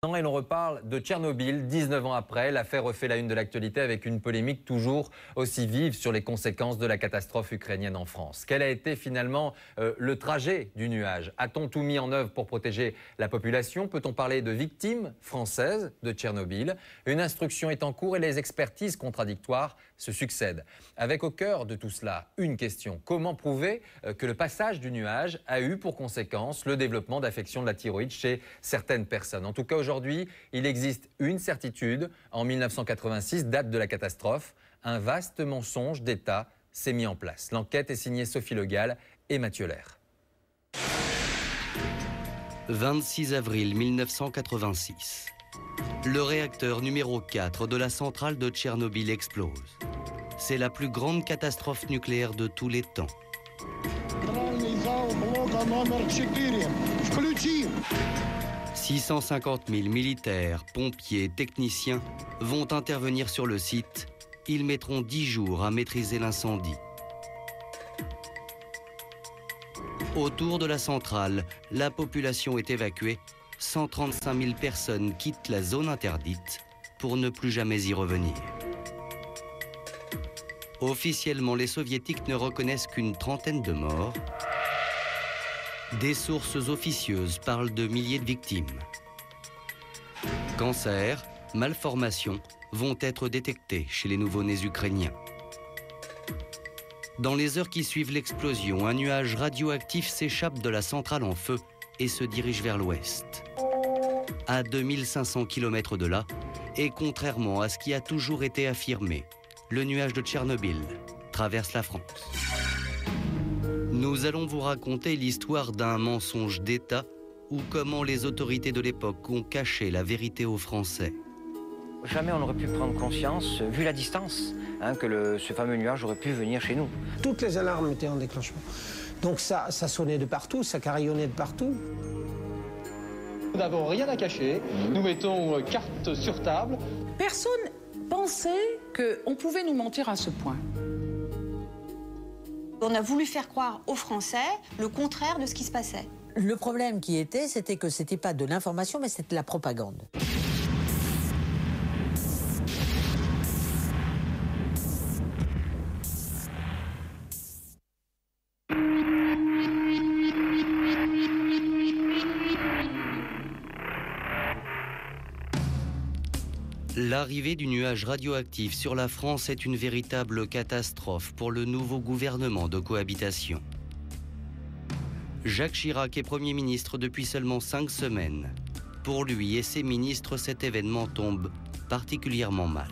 Et l'on reparle de Tchernobyl, 19 ans après. L'affaire refait la une de l'actualité avec une polémique toujours aussi vive sur les conséquences de la catastrophe ukrainienne en France. Quel a été finalement le trajet du nuage? A-t-on tout mis en œuvre pour protéger la population? Peut-on parler de victimes françaises de Tchernobyl? Une instruction est en cours et les expertises contradictoires se succèdent. Avec au cœur de tout cela, une question. Comment prouver que le passage du nuage a eu pour conséquence le développement d'affections de la thyroïde chez certaines personnes? En tout cas, aujourd'hui, il existe une certitude. En 1986, date de la catastrophe, un vaste mensonge d'État s'est mis en place. L'enquête est signée Sophie Le Gall et Mathieu Lair. 26 avril 1986. Le réacteur numéro 4 de la centrale de Tchernobyl explose. C'est la plus grande catastrophe nucléaire de tous les temps. 650 000 militaires, pompiers, techniciens vont intervenir sur le site. Ils mettront 10 jours à maîtriser l'incendie. Autour de la centrale, la population est évacuée. 135 000 personnes quittent la zone interdite pour ne plus jamais y revenir. Officiellement, les soviétiques ne reconnaissent qu'une trentaine de morts. Des sources officieuses parlent de milliers de victimes. Cancer, malformations vont être détectés chez les nouveau-nés ukrainiens. Dans les heures qui suivent l'explosion, un nuage radioactif s'échappe de la centrale en feu et se dirige vers l'ouest. À 2500 km de là, et contrairement à ce qui a toujours été affirmé, le nuage de Tchernobyl traverse la France. Nous allons vous raconter l'histoire d'un mensonge d'État ou comment les autorités de l'époque ont caché la vérité aux Français. Jamais on n'aurait pu prendre conscience, vu la distance, que ce fameux nuage aurait pu venir chez nous. Toutes les alarmes étaient en déclenchement. Donc ça sonnait de partout, ça carillonnait de partout. Nous n'avons rien à cacher, nous mettons carte sur table. Personne pensait qu'on pouvait nous mentir à ce point. On a voulu faire croire aux Français le contraire de ce qui se passait. Le problème c'était que c'était pas de l'information, mais c'était de la propagande. L'arrivée du nuage radioactif sur la France est une véritable catastrophe pour le nouveau gouvernement de cohabitation. Jacques Chirac est Premier ministre depuis seulement 5 semaines. Pour lui et ses ministres, cet événement tombe particulièrement mal.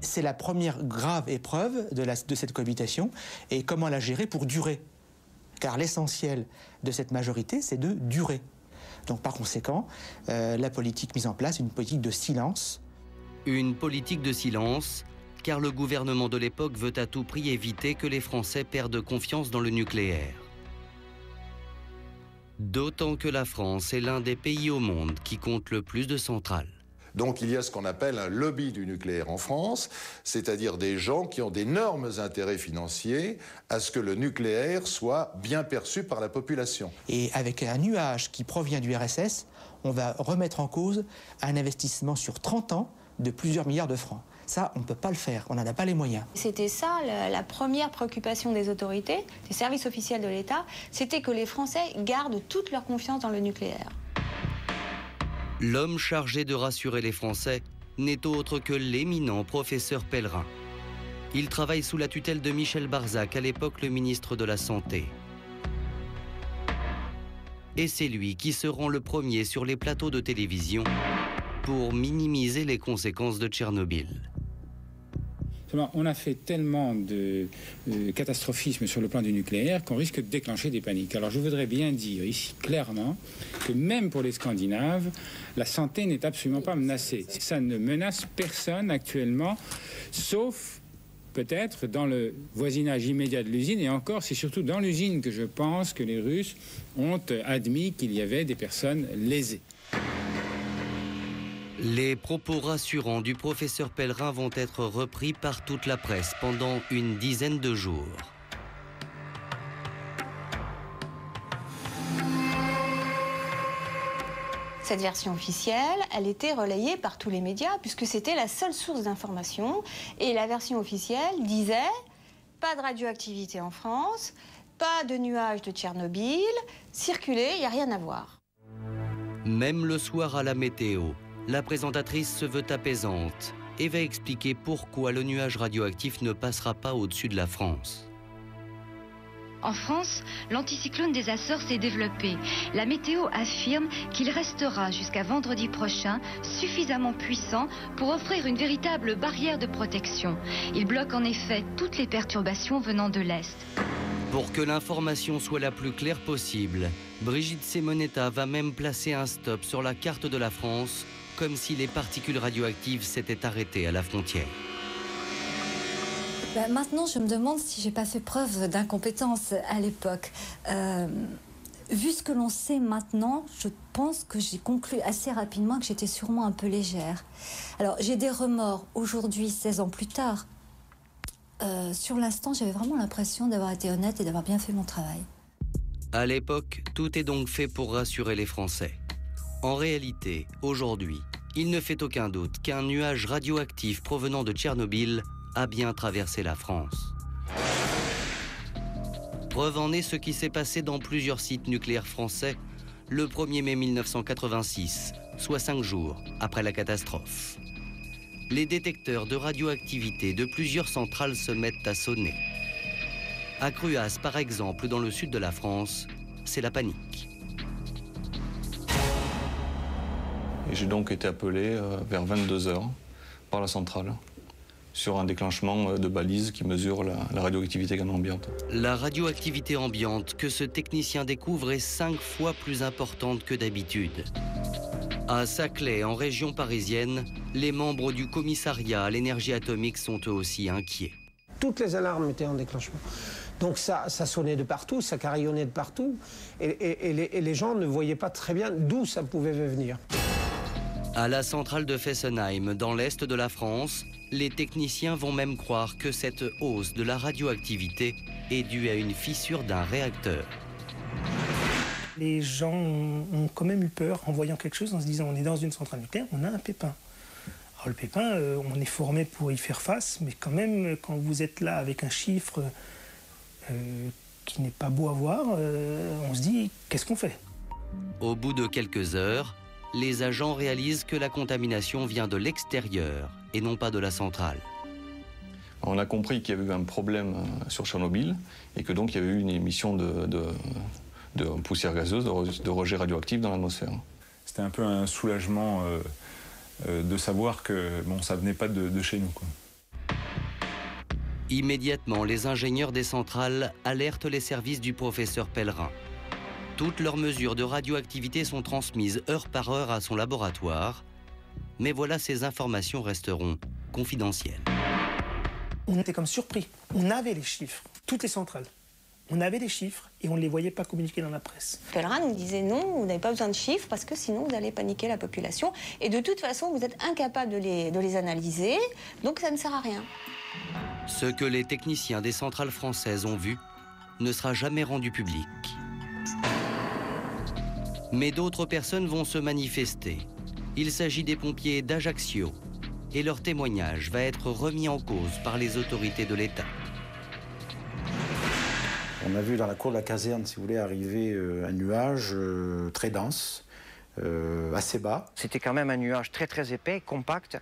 C'est la première grave épreuve de cette cohabitation et comment la gérer pour durer. Car l'essentiel de cette majorité, c'est de durer. Donc par conséquent, la politique mise en place, une politique de silence. Une politique de silence, car le gouvernement de l'époque veut à tout prix éviter que les Français perdent confiance dans le nucléaire. D'autant que la France est l'un des pays au monde qui compte le plus de centrales. Donc il y a ce qu'on appelle un lobby du nucléaire en France, c'est-à-dire des gens qui ont d'énormes intérêts financiers à ce que le nucléaire soit bien perçu par la population. Et avec un nuage qui provient du RSS, on va remettre en cause un investissement sur 30 ans de plusieurs milliards de francs. Ça, on ne peut pas le faire, on n'en a pas les moyens. C'était ça la première préoccupation des autorités, des services officiels de l'État, c'était que les Français gardent toute leur confiance dans le nucléaire. L'homme chargé de rassurer les Français n'est autre que l'éminent professeur Pellerin. Il travaille sous la tutelle de Michel Barzac, à l'époque le ministre de la Santé. Et c'est lui qui se rend le premier sur les plateaux de télévision pour minimiser les conséquences de Tchernobyl. On a fait tellement de catastrophisme sur le plan du nucléaire qu'on risque de déclencher des paniques. Alors je voudrais bien dire ici clairement que même pour les Scandinaves, la santé n'est absolument pas menacée. Ça ne menace personne actuellement, sauf peut-être dans le voisinage immédiat de l'usine. Et encore, c'est surtout dans l'usine que je pense que les Russes ont admis qu'il y avait des personnes lésées. Les propos rassurants du professeur Pellerin vont être repris par toute la presse pendant une dizaine de jours. Cette version officielle, elle était relayée par tous les médias puisque c'était la seule source d'information. Et la version officielle disait pas de radioactivité en France, pas de nuages de Tchernobyl, circulez, il n'y a rien à voir. Même le soir à la météo, la présentatrice se veut apaisante et va expliquer pourquoi le nuage radioactif ne passera pas au-dessus de la France. En France, l'anticyclone des Açores s'est développé. La météo affirme qu'il restera jusqu'à vendredi prochain suffisamment puissant pour offrir une véritable barrière de protection. Il bloque en effet toutes les perturbations venant de l'Est. Pour que l'information soit la plus claire possible, Brigitte Simonetta va même placer un stop sur la carte de la France, comme si les particules radioactives s'étaient arrêtées à la frontière. Maintenant, je me demande si j'ai pas fait preuve d'incompétence à l'époque. Vu ce que l'on sait maintenant, je pense que j'ai conclu assez rapidement que j'étais sûrement un peu légère. Alors, j'ai des remords aujourd'hui, 16 ans plus tard. Sur l'instant, j'avais vraiment l'impression d'avoir été honnête et d'avoir bien fait mon travail. À l'époque, tout est donc fait pour rassurer les Français. En réalité, aujourd'hui, il ne fait aucun doute qu'un nuage radioactif provenant de Tchernobyl a bien traversé la France. Preuve en est ce qui s'est passé dans plusieurs sites nucléaires français le 1er mai 1986, soit 5 jours après la catastrophe. Les détecteurs de radioactivité de plusieurs centrales se mettent à sonner. À Cruas, par exemple, dans le sud de la France, c'est la panique. J'ai donc été appelé vers 22 h par la centrale sur un déclenchement de balises qui mesure la radioactivité ambiante. La radioactivité ambiante que ce technicien découvre est 5 fois plus importante que d'habitude. À Saclay, en région parisienne, les membres du commissariat à l'énergie atomique sont eux aussi inquiets. Toutes les alarmes étaient en déclenchement. Donc ça sonnait de partout, ça carillonnait de partout. Et les gens ne voyaient pas très bien d'où ça pouvait venir. À la centrale de Fessenheim, dans l'est de la France, les techniciens vont même croire que cette hausse de la radioactivité est due à une fissure d'un réacteur. Les gens ont quand même eu peur en voyant quelque chose, en se disant on est dans une centrale nucléaire, on a un pépin. Alors le pépin, on est formé pour y faire face, mais quand même, quand vous êtes là avec un chiffre qui n'est pas beau à voir, on se dit qu'est-ce qu'on fait? Au bout de quelques heures, les agents réalisent que la contamination vient de l'extérieur et non pas de la centrale. On a compris qu'il y avait eu un problème sur Tchernobyl et que donc il y avait eu une émission de poussière gazeuse, de rejets radioactifs dans l'atmosphère. C'était un peu un soulagement de savoir que bon, ça venait pas de chez nous, quoi. Immédiatement, les ingénieurs des centrales alertent les services du professeur Pellerin. Toutes leurs mesures de radioactivité sont transmises heure par heure à son laboratoire, mais voilà, ces informations resteront confidentielles. On était comme surpris. On avait les chiffres, toutes les centrales. On avait les chiffres et on ne les voyait pas communiquer dans la presse. Pellerin nous disait non, vous n'avez pas besoin de chiffres parce que sinon vous allez paniquer la population. Et de toute façon, vous êtes incapable de les analyser, donc ça ne sert à rien. Ce que les techniciens des centrales françaises ont vu ne sera jamais rendu public. Mais d'autres personnes vont se manifester. Il s'agit des pompiers d'Ajaccio et leur témoignage va être remis en cause par les autorités de l'État. On a vu dans la cour de la caserne, si vous voulez, arriver un nuage très dense, assez bas. C'était quand même un nuage très très épais, compact,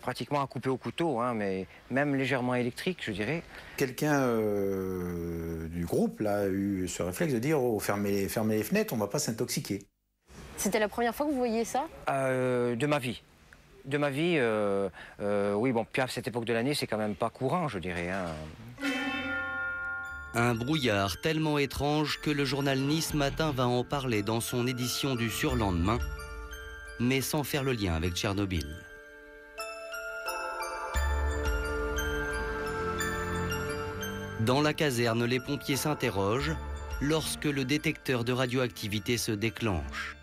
pratiquement à couper au couteau, hein, mais même légèrement électrique, je dirais. Quelqu'un du groupe là, a eu ce réflexe de dire oh, fermez les fenêtres, on ne va pas s'intoxiquer. C'était la première fois que vous voyiez ça? De ma vie. De ma vie, oui, bon, puis à cette époque de l'année, c'est quand même pas courant, je dirais. Hein. Un brouillard tellement étrange que le journal Nice Matin va en parler dans son édition du surlendemain, mais sans faire le lien avec Tchernobyl. Dans la caserne, les pompiers s'interrogent lorsque le détecteur de radioactivité se déclenche.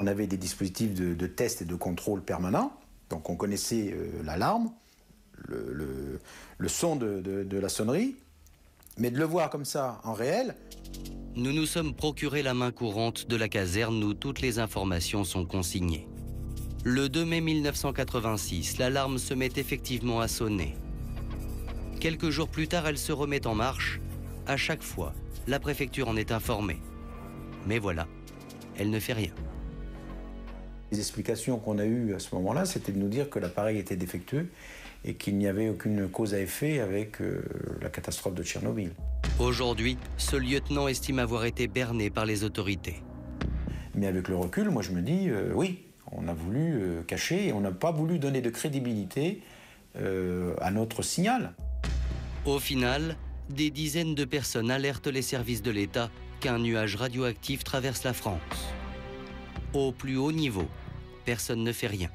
On avait des dispositifs de test et de contrôle permanents, donc on connaissait l'alarme, le son de la sonnerie, Mais de le voir comme ça, en réel... Nous nous sommes procuré la main courante de la caserne où toutes les informations sont consignées. Le 2 mai 1986, l'alarme se met effectivement à sonner. Quelques jours plus tard, elle se remet en marche. À chaque fois, la préfecture en est informée. Mais voilà, elle ne fait rien. Les explications qu'on a eues à ce moment-là, c'était de nous dire que l'appareil était défectueux et qu'il n'y avait aucune cause à effet avec la catastrophe de Tchernobyl. Aujourd'hui, ce lieutenant estime avoir été berné par les autorités. Mais avec le recul, moi je me dis, oui, on a voulu cacher et on n'a pas voulu donner de crédibilité à notre signal. Au final, des dizaines de personnes alertent les services de l'État qu'un nuage radioactif traverse la France. Au plus haut niveau, personne ne fait rien.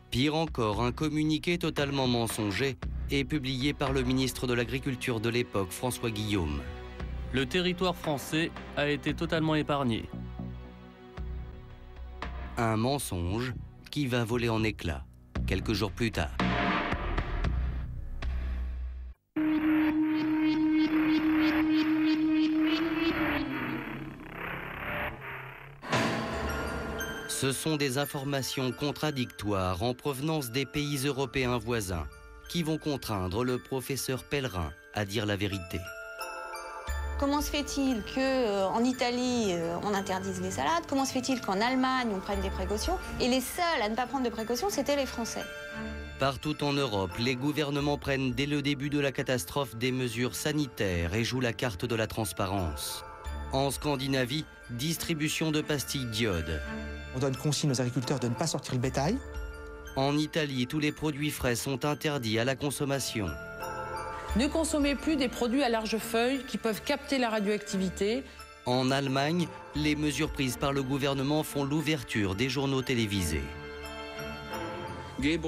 Pire encore, un communiqué totalement mensonger est publié par le ministre de l'Agriculture de l'époque, François Guillaume. Le territoire français a été totalement épargné. Un mensonge qui va voler en éclats quelques jours plus tard. Ce sont des informations contradictoires en provenance des pays européens voisins qui vont contraindre le professeur Pellerin à dire la vérité. Comment se fait-il qu'en Italie, on interdise les salades? Comment se fait-il qu'en Allemagne, on prenne des précautions? Et les seuls à ne pas prendre de précautions, c'était les Français. Partout en Europe, les gouvernements prennent dès le début de la catastrophe des mesures sanitaires et jouent la carte de la transparence. En Scandinavie, distribution de pastilles d'iode. On donne consigne aux agriculteurs de ne pas sortir le bétail. En Italie, tous les produits frais sont interdits à la consommation. Ne consommez plus des produits à large feuille qui peuvent capter la radioactivité. En Allemagne, les mesures prises par le gouvernement font l'ouverture des journaux télévisés.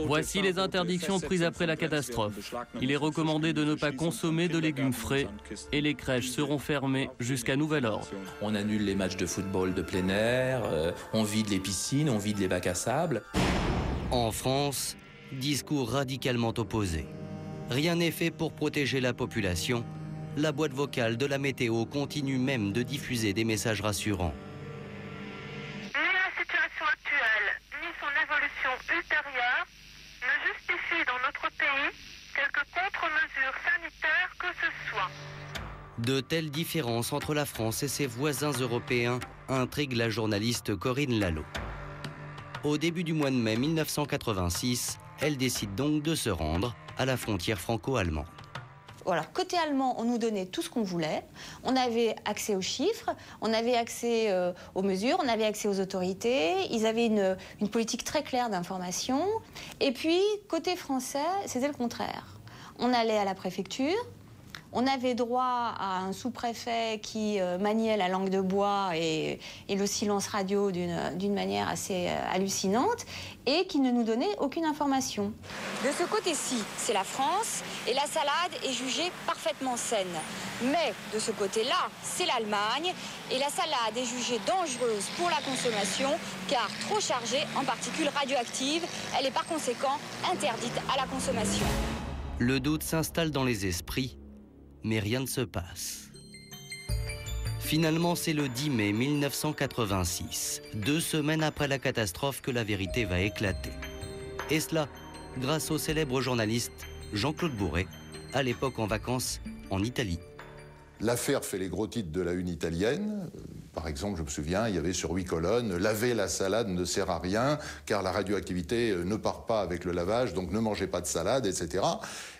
Voici les interdictions prises après la catastrophe. Il est recommandé de ne pas consommer de légumes frais et les crèches seront fermées jusqu'à nouvel ordre. On annule les matchs de football de plein air, on vide les piscines, on vide les bacs à sable. En France, discours radicalement opposé. Rien n'est fait pour protéger la population. La boîte vocale de la météo continue même de diffuser des messages rassurants. Ni la situation actuelle, ni son évolution ultérieure ne justifie dans notre pays quelque contre-mesure sanitaire que ce soit. De telles différences entre la France et ses voisins européens intriguent la journaliste Corinne Lallot. Au début du mois de mai 1986, elle décide donc de se rendre à la frontière franco-allemande. Voilà, côté allemand, on nous donnait tout ce qu'on voulait. On avait accès aux chiffres, on avait accès aux mesures, on avait accès aux autorités. Ils avaient une politique très claire d'information. Et puis, côté français, c'était le contraire. On allait à la préfecture. On avait droit à un sous-préfet qui maniait la langue de bois et le silence radio d'une manière assez hallucinante et qui ne nous donnait aucune information. De ce côté-ci, c'est la France et la salade est jugée parfaitement saine. Mais de ce côté-là, c'est l'Allemagne et la salade est jugée dangereuse pour la consommation car trop chargée en particules radioactives. Elle est par conséquent interdite à la consommation. Le doute s'installe dans les esprits. Mais rien ne se passe. Finalement, c'est le 10 mai 1986, 2 semaines après la catastrophe, que la vérité va éclater. Et cela, grâce au célèbre journaliste Jean-Claude Bourret, à l'époque en vacances en Italie. L'affaire fait les gros titres de la une italienne. Par exemple, je me souviens, il y avait sur 8 colonnes « Laver la salade ne sert à rien, car la radioactivité ne part pas avec le lavage, donc ne mangez pas de salade, etc. »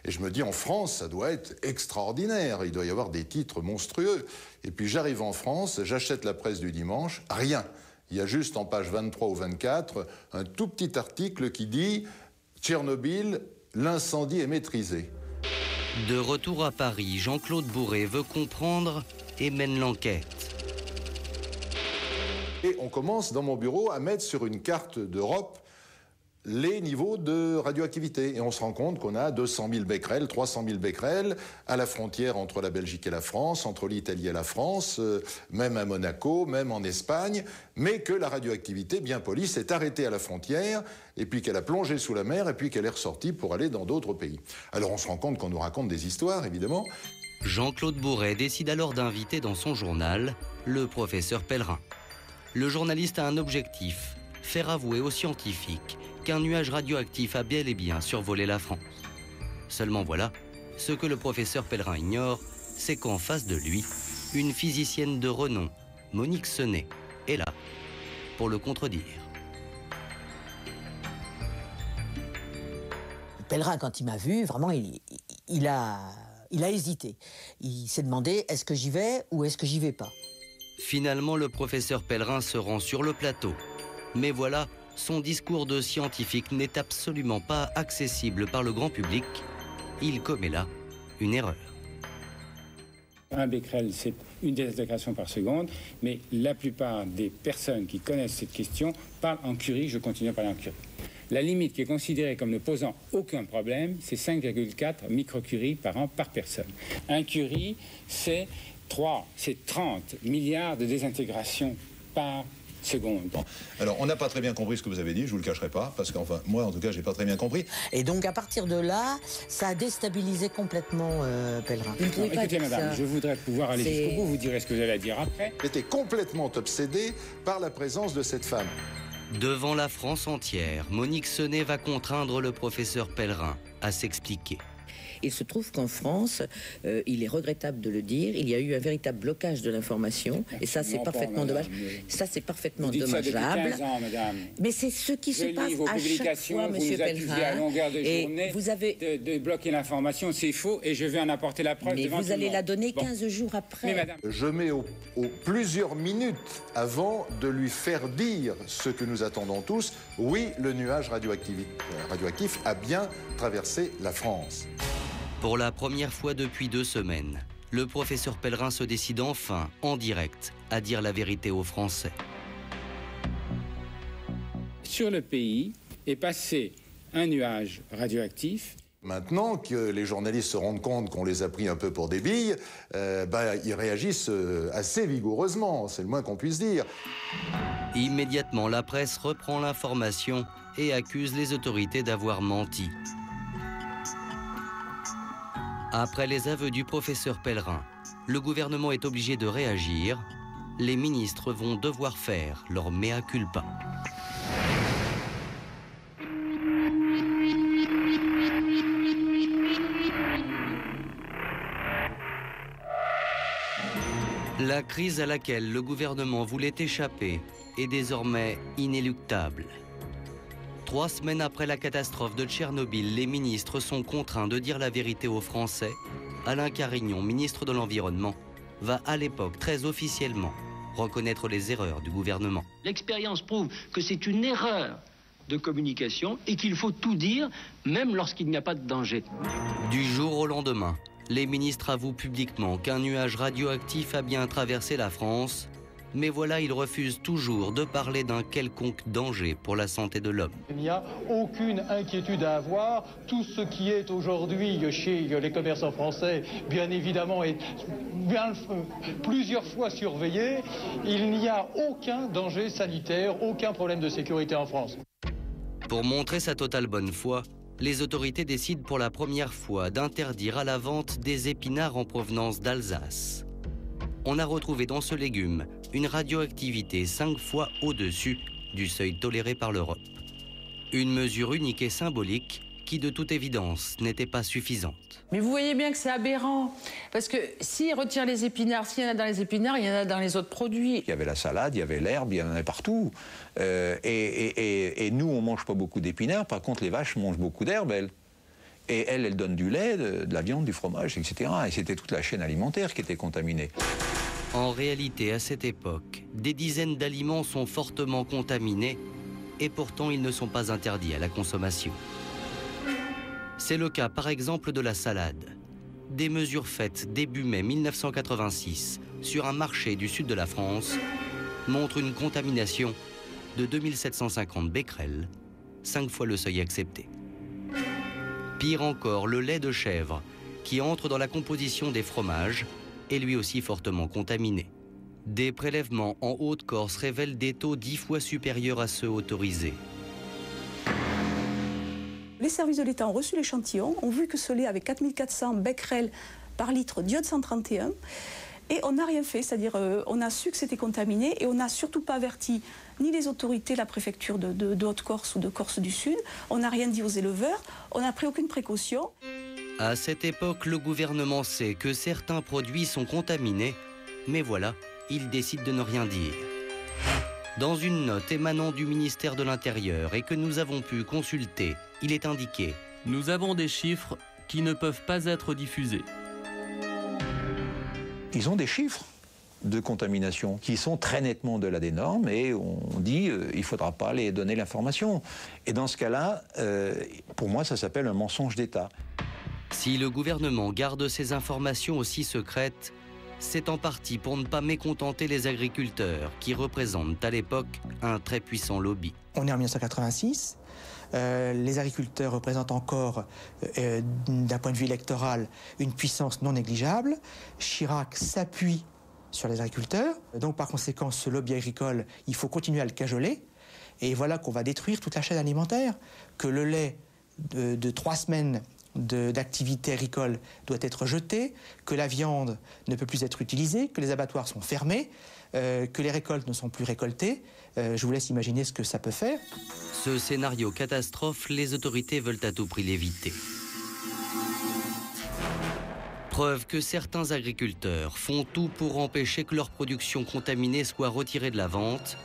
Et je me dis, en France, ça doit être extraordinaire. Il doit y avoir des titres monstrueux. Et puis j'arrive en France, j'achète la presse du dimanche, rien. Il y a juste en page 23 ou 24 un tout petit article qui dit « Tchernobyl, l'incendie est maîtrisé ». De retour à Paris, Jean-Claude Bourret veut comprendre et mène l'enquête. Et on commence dans mon bureau à mettre sur une carte d'Europe les niveaux de radioactivité. Et on se rend compte qu'on a 200 000 becquerels, 300 000 becquerels à la frontière entre la Belgique et la France, entre l'Italie et la France, même à Monaco, même en Espagne, mais que la radioactivité, bien polie, s'est arrêtée à la frontière, et puis qu'elle a plongé sous la mer, et puis qu'elle est ressortie pour aller dans d'autres pays. Alors on se rend compte qu'on nous raconte des histoires, évidemment. Jean-Claude Bourret décide alors d'inviter dans son journal le professeur Pellerin. Le journaliste a un objectif, faire avouer aux scientifiques qu'un nuage radioactif a bel et bien survolé la France. Seulement voilà, ce que le professeur Pellerin ignore, c'est qu'en face de lui, une physicienne de renom, Monique Senet, est là pour le contredire. Pellerin, quand il m'a vu, vraiment, il a hésité. Il s'est demandé, est-ce que j'y vais ou est-ce que j'y vais pas? Finalement, le professeur Pellerin se rend sur le plateau. Mais voilà, son discours de scientifique n'est absolument pas accessible par le grand public. Il commet là une erreur. Un becquerel, c'est une désintégration par seconde, mais la plupart des personnes qui connaissent cette question parlent en curie, je continue à parler en curie. La limite qui est considérée comme ne posant aucun problème, c'est 5,4 microcuries par an par personne. Un curie, c'est 30 milliards de désintégrations par seconde. Bon. Alors, on n'a pas très bien compris ce que vous avez dit, je vous le cacherai pas, parce qu'enfin, moi, en tout cas, j'ai pas très bien compris. Et donc, à partir de là, ça a déstabilisé complètement Pellerin. Écoutez, madame, je voudrais pouvoir aller jusqu'au bout, vous direz ce que vous allez dire après. J'étais complètement obsédé par la présence de cette femme. Devant la France entière, Monique Senet va contraindre le professeur Pellerin à s'expliquer. Il se trouve qu'en France, il est regrettable de le dire, il y a eu un véritable blocage de l'information, et ça c'est parfaitement dommage. Ça c'est parfaitement dommageable. Ça depuis 15 ans, madame. Mais c'est ce qui se passe à chaque fois, monsieur Pellerin. À longueur de journée vous avez de bloquer l'information, c'est faux, et je vais en apporter la preuve. Mais devant vous allez la donner 15 jours après. Mais madame... Je mets plusieurs minutes avant de lui faire dire ce que nous attendons tous. Oui, le nuage radioactif a bien traversé la France. Pour la première fois depuis 2 semaines, le professeur Pellerin se décide enfin, en direct, à dire la vérité aux Français. Sur le pays est passé un nuage radioactif. Maintenant que les journalistes se rendent compte qu'on les a pris un peu pour des billes, ils réagissent assez vigoureusement, c'est le moins qu'on puisse dire. Immédiatement, la presse reprend l'information et accuse les autorités d'avoir menti. Après les aveux du professeur Pellerin, le gouvernement est obligé de réagir. Les ministres vont devoir faire leur mea culpa. La crise à laquelle le gouvernement voulait échapper est désormais inéluctable. 3 semaines après la catastrophe de Tchernobyl, les ministres sont contraints de dire la vérité aux Français. Alain Carignon, ministre de l'Environnement, va à l'époque très officiellement reconnaître les erreurs du gouvernement. L'expérience prouve que c'est une erreur de communication et qu'il faut tout dire, même lorsqu'il n'y a pas de danger. Du jour au lendemain, les ministres avouent publiquement qu'un nuage radioactif a bien traversé la France. Mais voilà, ils refusent toujours de parler d'un quelconque danger pour la santé de l'homme. Il n'y a aucune inquiétude à avoir. Tout ce qui est aujourd'hui chez les commerçants français, bien évidemment, est plusieurs fois surveillé. Il n'y a aucun danger sanitaire, aucun problème de sécurité en France. Pour montrer sa totale bonne foi, les autorités décident pour la première fois d'interdire à la vente des épinards en provenance d'Alsace. On a retrouvé dans ce légume une radioactivité 5 fois au-dessus du seuil toléré par l'Europe. Une mesure unique et symbolique qui, de toute évidence, n'était pas suffisante. Mais vous voyez bien que c'est aberrant, parce que s'ils retirent les épinards, s'il y en a dans les épinards, il y en a dans les autres produits. Il y avait la salade, il y avait l'herbe, il y en avait partout. Et nous, on ne mange pas beaucoup d'épinards, par contre, les vaches mangent beaucoup d'herbe, elles. Et elles donnent du lait, de la viande, du fromage, etc. Et c'était toute la chaîne alimentaire qui était contaminée. En réalité, à cette époque, des dizaines d'aliments sont fortement contaminés et pourtant ils ne sont pas interdits à la consommation. C'est le cas par exemple de la salade. Des mesures faites début mai 1986 sur un marché du sud de la France montrent une contamination de 2750 becquerels, 5 fois le seuil accepté. Pire encore, le lait de chèvre, qui entre dans la composition des fromages, est lui aussi fortement contaminé. Des prélèvements en Haute-Corse révèlent des taux 10 fois supérieurs à ceux autorisés. Les services de l'État ont reçu l'échantillon, ont vu que ce lait avait 4400 becquerels par litre d'iode 131. Et on n'a rien fait, c'est-à-dire on a su que c'était contaminé et on n'a surtout pas averti ni les autorités, la préfecture de Haute-Corse ou de Corse du Sud. On n'a rien dit aux éleveurs, on n'a pris aucune précaution. À cette époque, le gouvernement sait que certains produits sont contaminés, mais voilà, il décide de ne rien dire. Dans une note émanant du ministère de l'Intérieur et que nous avons pu consulter, il est indiqué « Nous avons des chiffres qui ne peuvent pas être diffusés ». Ils ont des chiffres de contamination qui sont très nettement au-delà des normes et on dit il ne faudra pas les donner l'information. Et dans ce cas-là, pour moi, ça s'appelle un mensonge d'État. Si le gouvernement garde ces informations aussi secrètes, c'est en partie pour ne pas mécontenter les agriculteurs qui représentent à l'époque un très puissant lobby. On est en 1986. Les agriculteurs représentent encore, d'un point de vue électoral, une puissance non négligeable. Chirac s'appuie sur les agriculteurs. Donc, par conséquent, ce lobby agricole, il faut continuer à le cajoler. Et voilà qu'on va détruire toute la chaîne alimentaire. Que le lait de 3 semaines d'activité agricole doit être jeté, que la viande ne peut plus être utilisée, que les abattoirs sont fermés, que les récoltes ne sont plus récoltées. Je vous laisse imaginer ce que ça peut faire. Ce scénario catastrophe, les autorités veulent à tout prix l'éviter. Preuve que certains agriculteurs font tout pour empêcher que leur production contaminée soit retirée de la vente,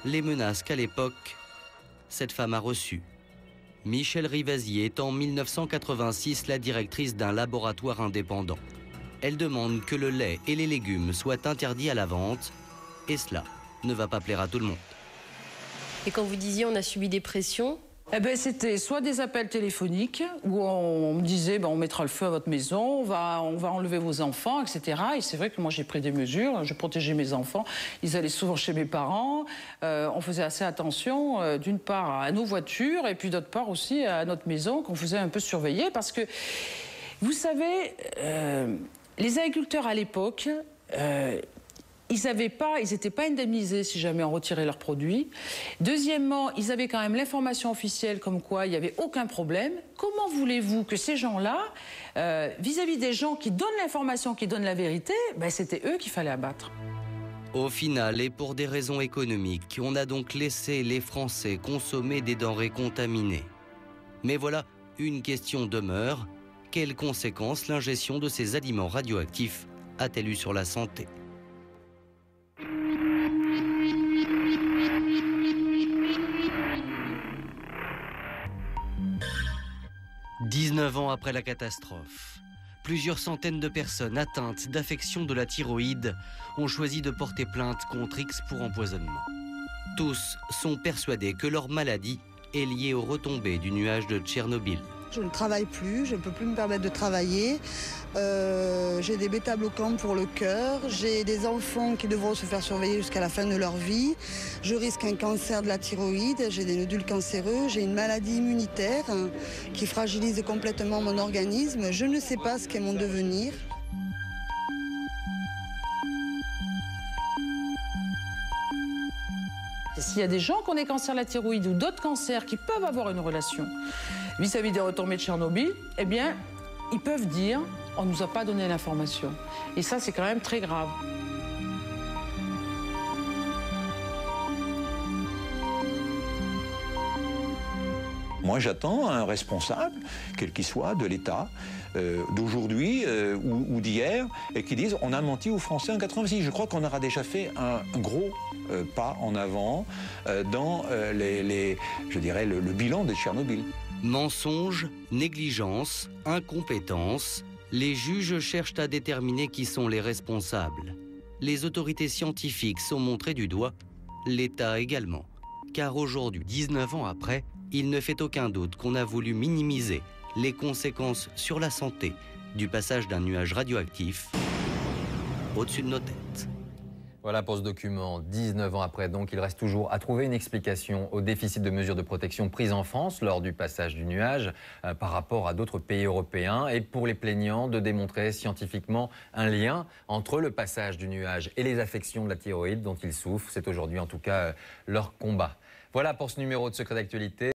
les menaces qu'à l'époque, cette femme a reçues. Michèle Rivasi est en 1986 la directrice d'un laboratoire indépendant. Elle demande que le lait et les légumes soient interdits à la vente, et cela ne va pas plaire à tout le monde. Et quand vous disiez on a subi des pressions? Eh ben, c'était soit des appels téléphoniques où on me disait on mettra le feu à votre maison, on va enlever vos enfants, etc. Et c'est vrai que moi j'ai pris des mesures, je protégeais mes enfants. Ils allaient souvent chez mes parents. On faisait assez attention, d'une part à nos voitures et puis d'autre part aussi à notre maison qu'on faisait un peu surveiller parce que, vous savez, les agriculteurs à l'époque, ils n'étaient pas indemnisés si jamais on retirait leurs produits. Deuxièmement, ils avaient quand même l'information officielle comme quoi il n'y avait aucun problème. Comment voulez-vous que ces gens-là, vis-à-vis des gens qui donnent l'information, qui donnent la vérité, c'était eux qu'il fallait abattre. Au final, et pour des raisons économiques, on a donc laissé les Français consommer des denrées contaminées. Mais voilà, une question demeure. Quelles conséquences l'ingestion de ces aliments radioactifs a-t-elle eu sur la santé ? 19 ans après la catastrophe, plusieurs centaines de personnes atteintes d'affections de la thyroïde ont choisi de porter plainte contre X pour empoisonnement. Tous sont persuadés que leur maladie est liée aux retombées du nuage de Tchernobyl. Je ne travaille plus, je ne peux plus me permettre de travailler. J'ai des bêta-bloquants pour le cœur, j'ai des enfants qui devront se faire surveiller jusqu'à la fin de leur vie. Je risque un cancer de la thyroïde, j'ai des nodules cancéreux, j'ai une maladie immunitaire qui fragilise complètement mon organisme. Je ne sais pas ce qu'est mon devenir. S'il y a des gens qui ont des cancers de la thyroïde ou d'autres cancers qui peuvent avoir une relation vis-à-vis des retombées de Tchernobyl, eh bien, ils peuvent dire « on ne nous a pas donné l'information ». Et ça, c'est quand même très grave. Moi, j'attends un responsable, quel qu'il soit, de l'État, d'aujourd'hui ou d'hier, et qui dise on a menti aux Français en 86. Je crois qu'on aura déjà fait un gros pas en avant dans je dirais, le bilan de Tchernobyl. Mensonges, négligence, incompétence, les juges cherchent à déterminer qui sont les responsables. Les autorités scientifiques sont montrées du doigt, l'État également. Car aujourd'hui, 19 ans après, il ne fait aucun doute qu'on a voulu minimiser les conséquences sur la santé du passage d'un nuage radioactif au-dessus de nos têtes. Voilà pour ce document. 19 ans après, donc, il reste toujours à trouver une explication au déficit de mesures de protection prises en France lors du passage du nuage par rapport à d'autres pays européens et pour les plaignants de démontrer scientifiquement un lien entre le passage du nuage et les affections de la thyroïde dont ils souffrent. C'est aujourd'hui en tout cas leur combat. Voilà pour ce numéro de Secret d'actualité.